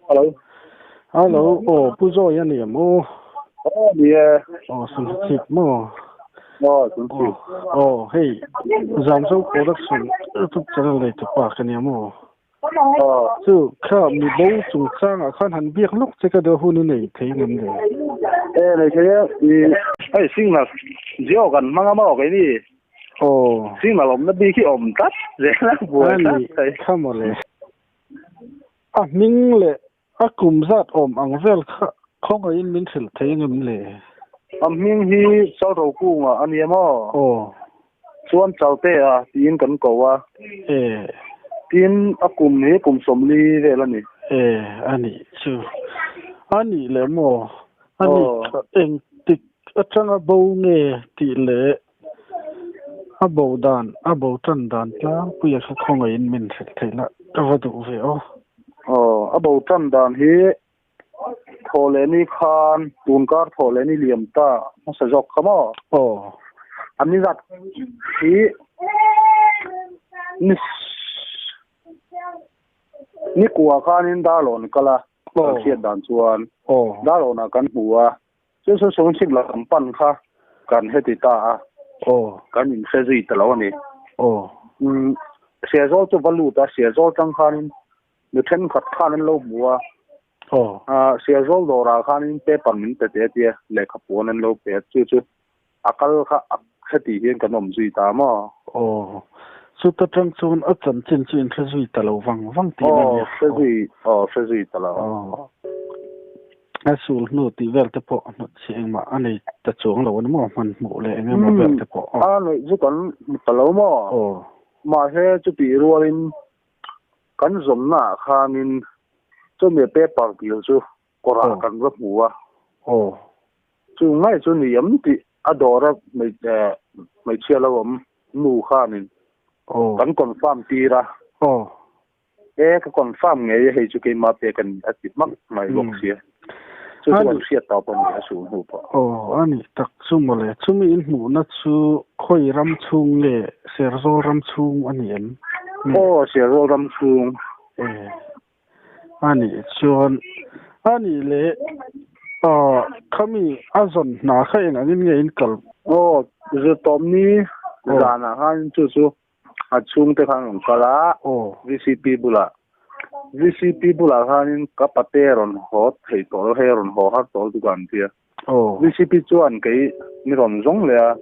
Hello. Hello,不做一年么？你是节目。真是。嘿，咱们过得顺，都真的来得把个年么？就看你不中章啊，看很别录这个的婚姻呢，睇咁嘅。你睇先啦，只有近乜乜嘅啲。先啦，我唔得啲去，我唔得，你啦，你看冇咧？明咧，kumzat ang vel kha khong ai min thil thấy ngam le. Minh hi sau đầu cu mà anh em chuan chào tê tin cần cầu tin cùng ni cùng som li về là nè ani chu ani le mo ani en tik achanga bo nge ti le abo tan dan la puya kha khong ai min thil thấy la ka du ve abo tan dan hi thô lệ ni khan tuôn car thô lệ ni liềm ta nó sẽ dọc không anh đi giặt thì ni của khan in đa lon kala khiết đàn chuan đa lon à căn hùa chứ số sống xích là cầm pan kha cần hết thì ta cần mình sẽ gì tao này sẽ do cho valu ta sẽ do trăng khan nếu thân khát khan lâu mùa sẽ rồi đồ ra khan pe pan min te te le khapon an lo pe chu akal kha hết thì hiện cái nôm duy ta mà su ta trăng chun ở chân chân chân thế duy ta lo vang tí này thế duy ta lo sul no ti vel te po no chieng ma ani ta chuang lo no mo man mu le nge ma vel te po noi zu kan ta lo mo ma he chu pi rualin kan zom na khanin cho mẹ bé bằng biểu cho có ra cần rất mua chú ngay chú niệm thì ở đó là mấy chia là ông nụ khan nên vẫn còn farm tì ra cái còn farm nghe hay chú cái mà bé cần ở tiếp mắc mày gọc xía chú còn xía tao bằng cái số hộp anh thật chú mà lẽ chú mình mù nó chú khơi ram chung lẽ sẽ rồi ram chung anh em sẽ rồi ram chung ani chuan ani le khami azon na kha en angin nge in kal je tom ni zana han chu achung te khang kala vcp bula han ka pateron hot thei to heron ho ha to du gan tia vcp chuan ke ni ron zong le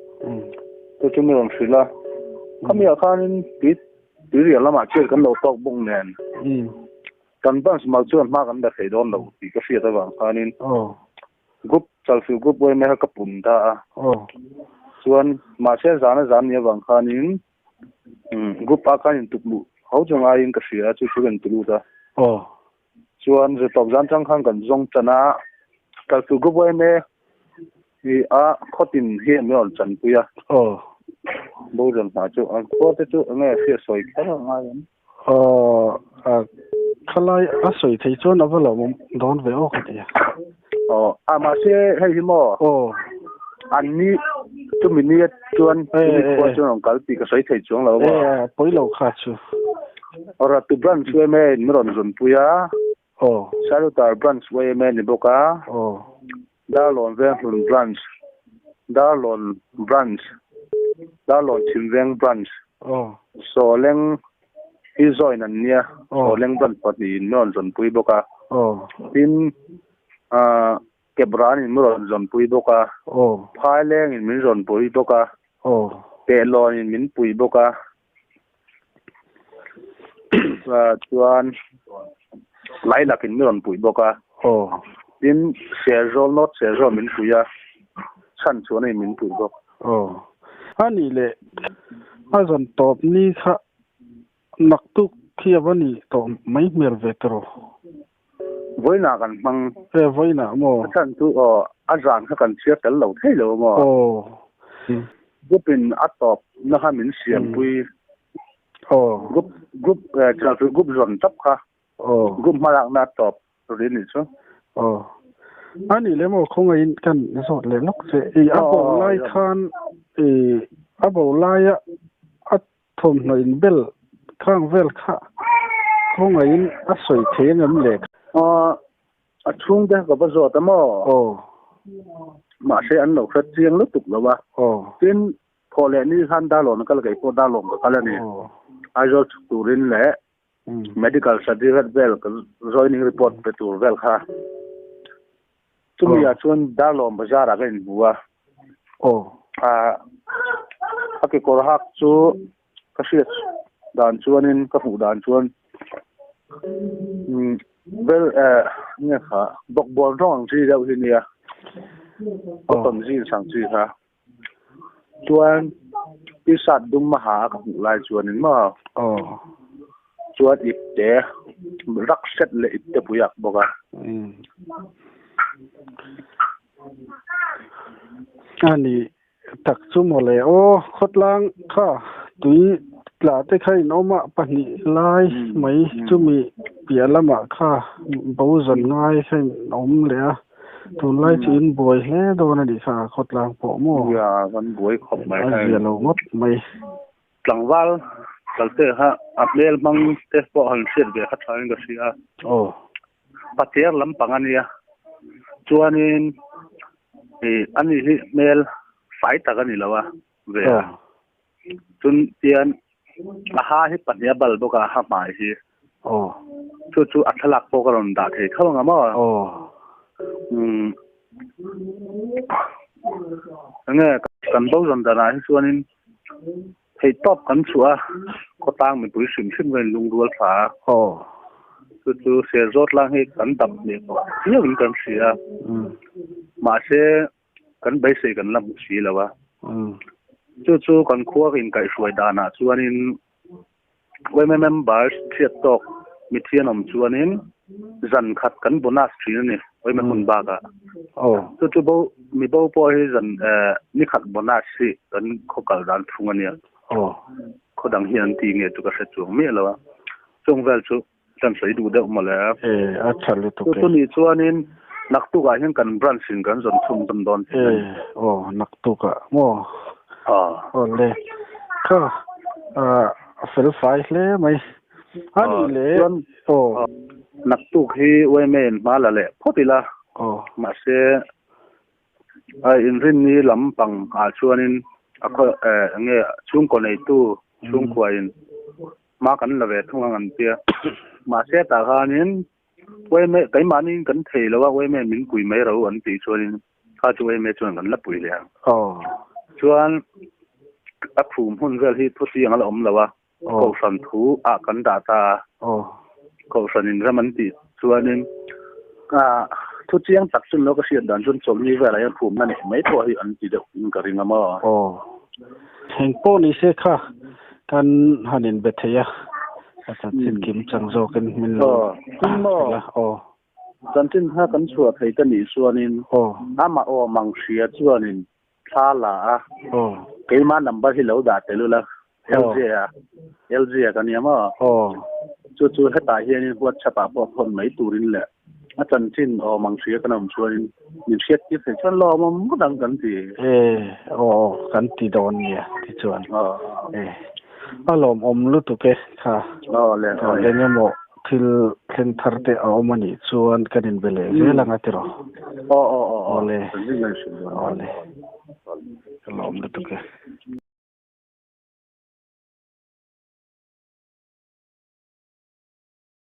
to chu mi ron sila khami khan ti ri lama che kan lo tok bung nen kan ban small chuan ma kan da thei don lo ti ka fia ta wang khanin group selfie group boy me ka pum da chuan ma se zan ya wang khanin group a kan tu lu ho jong a in ka fia chu kan tu lu da chuan je top zan chang khang kan zong chana selfie group boy me ni a khotin he me ol chan puya bo ran ma chu an ko te chu nge fia soi ka nga khalai a soi thei chuan a vala mom don ve o khatia ma se hei mo an ni tu min ni chuan ko chuan kal pi ka soi thei chuang lo poi lo kha chu ora tu branch we me ni ron zun puya salutar branch we me ni boka dalon ve branch dalon chimveng branch so leng hi join an nia so leng ban pati non zon pui boka tin kebran in mon zon pui boka phai leng in min zon pui boka pe lon in min pui boka chuan lai lak in min pui boka tin serjol not serjol min puya chan chuan in min pui bok ani le azon top ni kha naktuk kia vani to mai mer vetro voina kan mang voina mo chan tu azan kha kan chia kal lo thei lo mo gupin atop na ha min siam pui group group zon tap kha group malak na top rin ni so ani le mo khong ai kan so le lok se abo lai khan abo lai a thom na in bel khang vel kha khong ai a soi the ngam le chung te ka ba zo ta mo ma se an lo khat chiang lu tuk lo wa tin phole ni han da lo na kal kai po da lo ka kala ni ai zo turin le medical certificate vel ka joining report pe tur vel kha chumi ya chun da lo bazar a gen buwa ke kor hak chu ka siat dan chuanin ka hu dan chuan vel nghe kha bok bol rong chi deuh hi nia ko ton ji sang chi kha chuan pi sat dum ma ha ka hu lai chuanin ma chuan ip te rak set le ip te puyak boka ani tak chu mo le khotlang kha tui tla te khai no ma pani lai mai chu mi pialama kha bo zon ngai khai nom le tu lai chin boi hle do na di kha khotlang po mo ya van boi khop mai ai lo ngot mai tlangwal kalte ha aplel mang te po han sir be kha thain ga sia pater lam pangania chuanin ani hi mel fai ta gani lawa ve chun tian ha hi pania bal boka ha mai hi chu athalak po karon da the khawanga ma nge kan bo zon da na hi chuanin hei top kan chua ko tang mi pui sim sim ven lung rual pha chu se zot lang hi kan dam ni ko ye win kan sia ma se kan bai se kan lam si lawa chu kan khuwa in kai suai dana chuanin wei members thiat tok mi thianom chuanin zan khat kan bonus thrin ni wei me mun ba ka chu bo mi bo po hi zan ni khat bonus si kan khokal dan thungania khodang hian ti nge tu ka se chu me lawa chung vel chu chan sei du de mala a chalu to tu ni chuanin naktu ga hian kan branch sin kan zon thum dam don naktu ka mo le kha fel fai le mai ani le naktu hi we men mala le photila ma se ai in rin ni lampang a chuanin akho nge chung ko nei tu chung khuain ma kan la ve thunga ngan pia ma se ta ganin we me kai manin kan thei lawa we me min kui mai ro an ti chuanin kha chu we me chuan kan la pui le chuan a phum hun vel hi thuti ang ala om lawa ko san thu a kan da ta ko sanin raman ti chuanin thu chiang tak chun lo ka sian dan chun chom ni vel ai phum na ne mai to hi an ti de in ka ringa ma heng po ni se kha kan hanin betheya ata chin kim changzo kan min lo chantin ha kan chua thei ta ni suanin ama mang sia chuanin thala keima number hi lo da telula LG kan yama chu heta hian WhatsApp a phone mai turin le a chantin mang sia kanam chuanin min set ki se chan lo mo dang kan ti kan ti don ya ti chuan alom om lu tu ke kha le ne mo thil thlen tharte a omani chuan kanin bele velanga tiro le alom lu tu ke